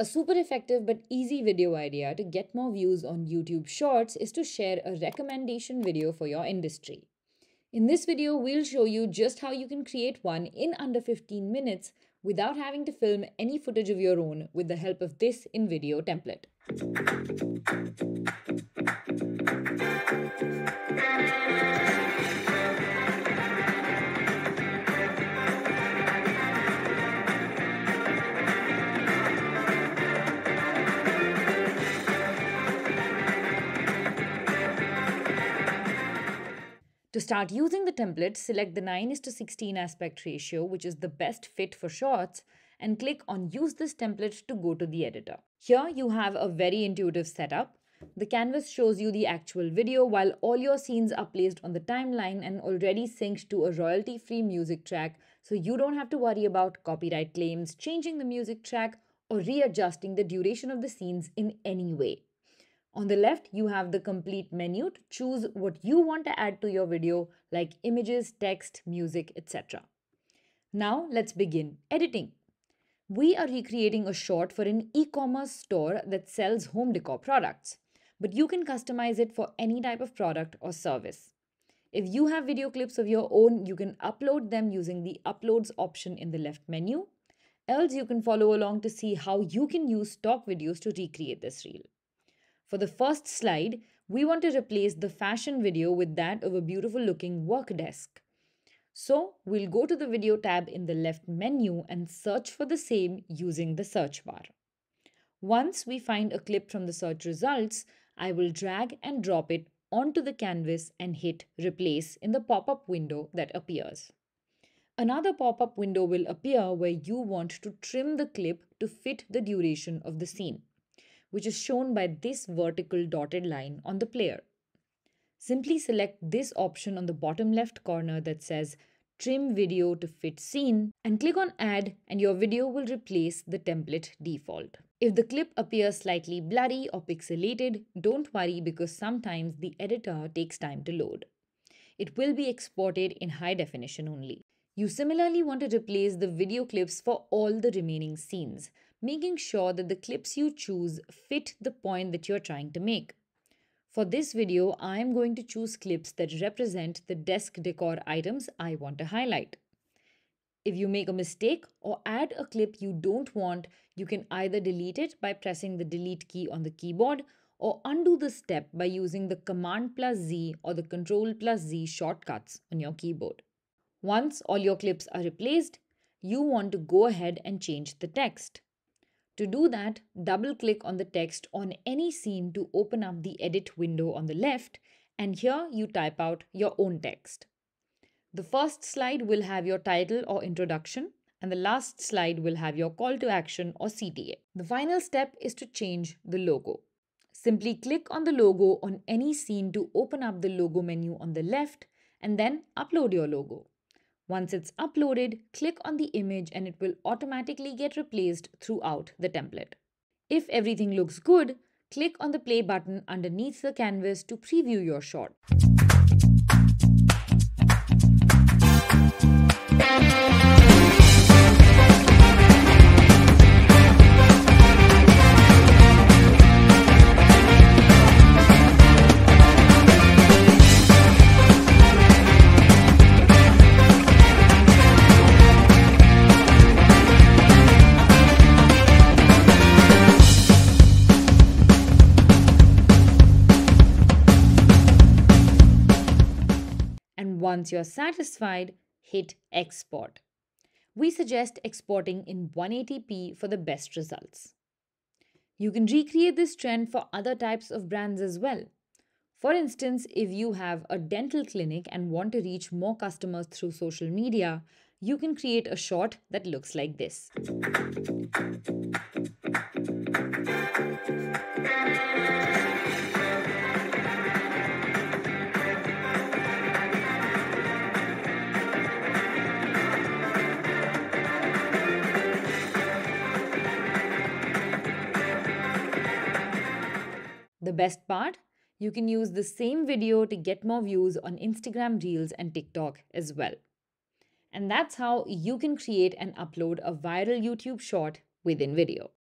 A super effective but easy video idea to get more views on YouTube Shorts is to share a recommendation video for your industry. In this video, we'll show you just how you can create one in under 15 minutes without having to film any footage of your own with the help of this InVideo template. To start using the template, select the 9:16 aspect ratio, which is the best fit for shorts, and click on Use this template to go to the editor. Here you have a very intuitive setup. The canvas shows you the actual video while all your scenes are placed on the timeline and already synced to a royalty-free music track, so you don't have to worry about copyright claims, changing the music track, or readjusting the duration of the scenes in any way. On the left, you have the complete menu to choose what you want to add to your video, like images, text, music, etc. Now, let's begin editing. We are recreating a short for an e-commerce store that sells home decor products, but you can customize it for any type of product or service. If you have video clips of your own, you can upload them using the Uploads option in the left menu. Else, you can follow along to see how you can use stock videos to recreate this reel. For the first slide, we want to replace the fashion video with that of a beautiful looking work desk. So we'll go to the video tab in the left menu and search for the same using the search bar. Once we find a clip from the search results, I will drag and drop it onto the canvas and hit replace in the pop-up window that appears. Another pop-up window will appear where you want to trim the clip to fit the duration of the scene, which is shown by this vertical dotted line on the player. Simply select this option on the bottom left corner that says Trim Video to Fit Scene and click on Add, and your video will replace the template default. If the clip appears slightly blurry or pixelated, don't worry because sometimes the editor takes time to load. It will be exported in high definition only. You similarly want to replace the video clips for all the remaining scenes, making sure that the clips you choose fit the point that you're trying to make. For this video, I am going to choose clips that represent the desk decor items I want to highlight. If you make a mistake or add a clip you don't want, you can either delete it by pressing the delete key on the keyboard or undo the step by using the Command+Z or the Control+Z shortcuts on your keyboard. Once all your clips are replaced, you want to go ahead and change the text. To do that, double-click on the text on any scene to open up the edit window on the left, and here you type out your own text. The first slide will have your title or introduction, and the last slide will have your call to action or CTA. The final step is to change the logo. Simply click on the logo on any scene to open up the logo menu on the left, and then upload your logo. Once it's uploaded, click on the image and it will automatically get replaced throughout the template. If everything looks good, click on the play button underneath the canvas to preview your shot. And once you're satisfied, hit export. We suggest exporting in 180p for the best results. You can recreate this trend for other types of brands as well. For instance, if you have a dental clinic and want to reach more customers through social media, you can create a short that looks like this. The best part? You can use the same video to get more views on Instagram Reels and TikTok as well. And that's how you can create and upload a viral YouTube short within video.